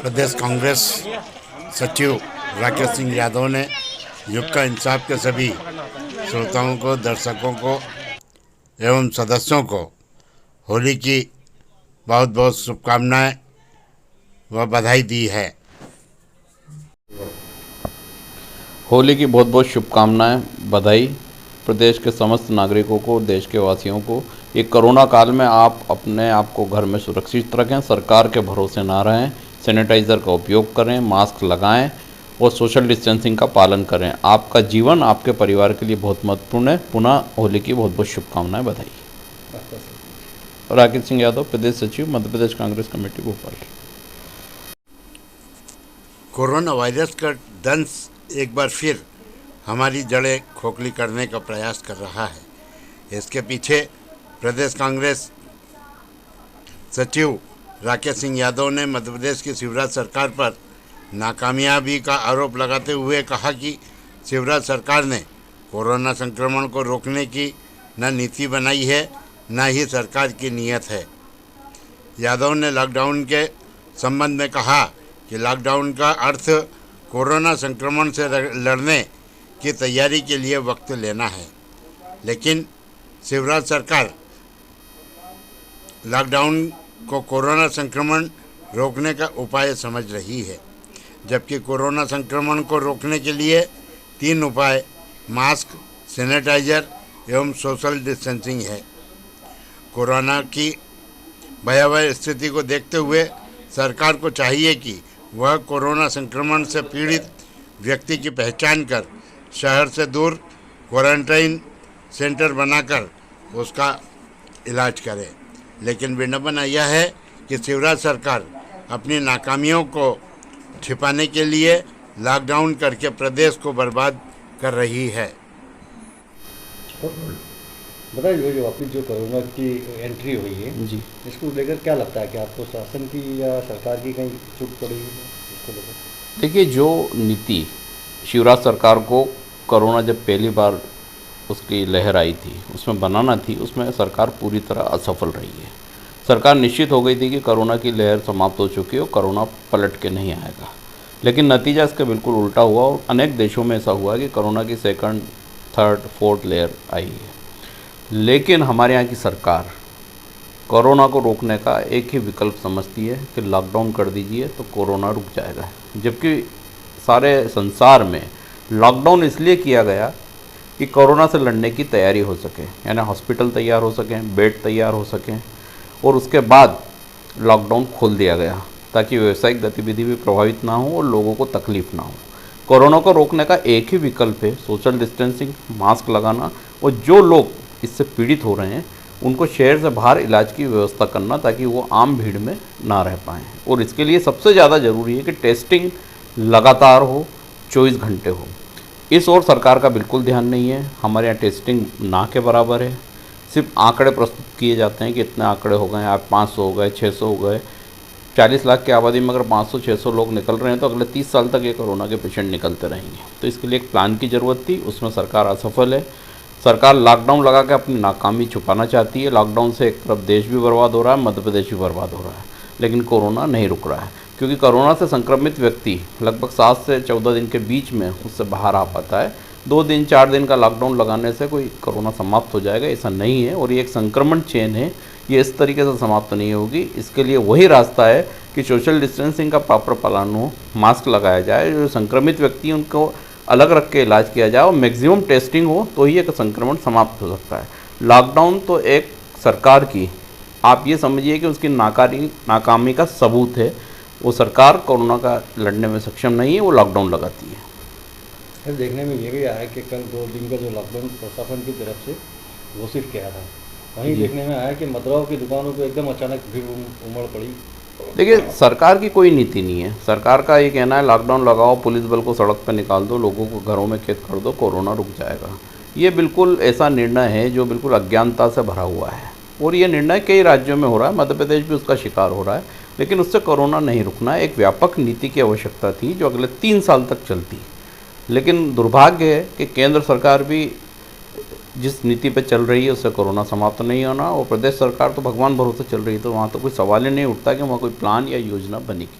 प्रदेश कांग्रेस सचिव राकेश सिंह यादव ने युग का इंसाफ के सभी श्रोताओं को, दर्शकों को एवं सदस्यों को होली की बहुत बहुत शुभकामनाएं व बधाई दी है। होली की बहुत बहुत शुभकामनाएं, बधाई प्रदेश के समस्त नागरिकों को, देश के वासियों को। ये कोरोना काल में आप अपने आप को घर में सुरक्षित रखें, सरकार के भरोसे ना रहें, सैनिटाइज़र का उपयोग करें, मास्क लगाएं और सोशल डिस्टेंसिंग का पालन करें। आपका जीवन आपके परिवार के लिए बहुत महत्वपूर्ण है। पुनः होली की बहुत बहुत शुभकामनाएं, बधाई। राकेश सिंह यादव, प्रदेश सचिव, Madhya Pradesh Congress committee, Bhopal. Corona virus का दंश एक बार फिर हमारी जड़ें खोखली करने का प्रयास कर रहा है। इसके पीछे प्रदेश कांग्रेस सचिव राकेश सिंह यादव ने मध्य प्रदेश की शिवराज सरकार पर नाकामयाबी का आरोप लगाते हुए कहा कि शिवराज सरकार ने कोरोना संक्रमण को रोकने की न नीति बनाई है, न ही सरकार की नीयत है। यादव ने लॉकडाउन के संबंध में कहा कि लॉकडाउन का अर्थ कोरोना संक्रमण से लड़ने की तैयारी के लिए वक्त लेना है, लेकिन शिवराज सरकार लॉकडाउन को कोरोना संक्रमण रोकने का उपाय समझ रही है, जबकि कोरोना संक्रमण को रोकने के लिए 3 उपाय मास्क, सैनिटाइजर एवं सोशल डिस्टेंसिंग है। कोरोना की भयावह स्थिति को देखते हुए सरकार को चाहिए कि वह कोरोना संक्रमण से पीड़ित व्यक्ति की पहचान कर शहर से दूर क्वारंटाइन सेंटर बनाकर उसका इलाज करे। लेकिन विडंबना यह है कि शिवराज सरकार अपनी नाकामियों को छिपाने के लिए लॉकडाउन करके प्रदेश को बर्बाद कर रही है। बताइए, जो आपकी जो कोरोना की एंट्री हुई है जी, इसको लेकर क्या लगता है कि आपको शासन की या सरकार की कहीं चूक पड़ी है इसको लेकर? देखिए, जो नीति शिवराज सरकार को कोरोना जब पहली बार उसकी लहर आई थी उसमें बनाना थी, उसमें सरकार पूरी तरह असफल रही है। सरकार निश्चित हो गई थी कि कोरोना की लहर समाप्त हो चुकी है और कोरोना पलट के नहीं आएगा, लेकिन नतीजा इसका बिल्कुल उल्टा हुआ और अनेक देशों में ऐसा हुआ कि कोरोना की 2nd, 3rd, 4th layer I है। लेकिन हमारे यहाँ की सरकार कोरोना को रोकने का एक ही विकल्प समझती है कि लॉकडाउन कर दीजिए तो कोरोना रुक जाएगा, जबकि सारे संसार में लॉकडाउन इसलिए किया गया कि कोरोना से लड़ने की तैयारी हो सके, यानी हॉस्पिटल तैयार हो सकें, बेड तैयार हो सकें, और उसके बाद लॉकडाउन खोल दिया गया ताकि व्यावसायिक गतिविधि भी प्रभावित ना हो और लोगों को तकलीफ ना हो। कोरोना को रोकने का एक ही विकल्प है सोशल डिस्टेंसिंग, मास्क लगाना, और जो लोग इससे पीड़ित हो रहे हैं उनको शहर से बाहर इलाज की व्यवस्था करना ताकि वो आम भीड़ में ना रह पाएँ। और इसके लिए सबसे ज़्यादा ज़रूरी है कि टेस्टिंग लगातार हो, 24 घंटे हो। इस ओर सरकार का बिल्कुल ध्यान नहीं है। हमारे यहाँ टेस्टिंग ना के बराबर है, सिर्फ आंकड़े प्रस्तुत किए जाते हैं कि इतने आंकड़े हो गए, आप 500 हो गए, 600 हो गए। 40 लाख की आबादी में अगर 500-600 लोग निकल रहे हैं तो अगले 30 साल तक ये कोरोना के पेशेंट निकलते रहेंगे। तो इसके लिए एक प्लान की ज़रूरत थी, उसमें सरकार असफल है। सरकार लॉकडाउन लगा के अपनी नाकामी छुपाना चाहती है। लॉकडाउन से एक तरफ देश भी बर्बाद हो रहा है, मध्य प्रदेश भी बर्बाद हो रहा है, लेकिन कोरोना नहीं रुक रहा है, क्योंकि कोरोना से संक्रमित व्यक्ति लगभग 7 से 14 दिन के बीच में उससे बाहर आ पाता है। 2 दिन 4 दिन का लॉकडाउन लगाने से कोई कोरोना समाप्त हो जाएगा, ऐसा नहीं है। और ये एक संक्रमण चेन है, ये इस तरीके से समाप्त नहीं होगी। इसके लिए वही रास्ता है कि सोशल डिस्टेंसिंग का प्रॉपर पालन हो, मास्क लगाया जाए, जो संक्रमित व्यक्ति उनको अलग रख के इलाज किया जाए और मैक्सिमम टेस्टिंग हो तो ही एक संक्रमण समाप्त हो सकता है। लॉकडाउन तो एक सरकार की, आप ये समझिए कि उसकी नाकामी का सबूत है। वो सरकार कोरोना का लड़ने में सक्षम नहीं है, वो लॉकडाउन लगाती है। फिर देखने में ये भी आया कि कल 2 दिन का जो लॉकडाउन प्रशासन की तरफ से घोषित किया था, वहीं देखने में आया कि मदराव की दुकानों पर एकदम अचानक भीड़ उमड़ पड़ी। देखिए, सरकार की कोई नीति नहीं है। सरकार का ये कहना है लॉकडाउन लगाओ, पुलिस बल को सड़क पर निकाल दो, लोगों को घरों में कैद कर दो, कोरोना रुक जाएगा। ये बिल्कुल ऐसा निर्णय है जो बिल्कुल अज्ञानता से भरा हुआ है, और ये निर्णय कई राज्यों में हो रहा है, मध्य प्रदेश भी उसका शिकार हो रहा है, लेकिन उससे कोरोना नहीं रुकना है। एक व्यापक नीति की आवश्यकता थी जो अगले 3 साल तक चलती, लेकिन दुर्भाग्य है कि केंद्र सरकार भी जिस नीति पे चल रही है उससे कोरोना समाप्त नहीं होना, और प्रदेश सरकार तो भगवान भरोसे चल रही है, तो वहाँ तो कोई सवाल ही नहीं उठता कि वहाँ कोई प्लान या योजना बनेगी।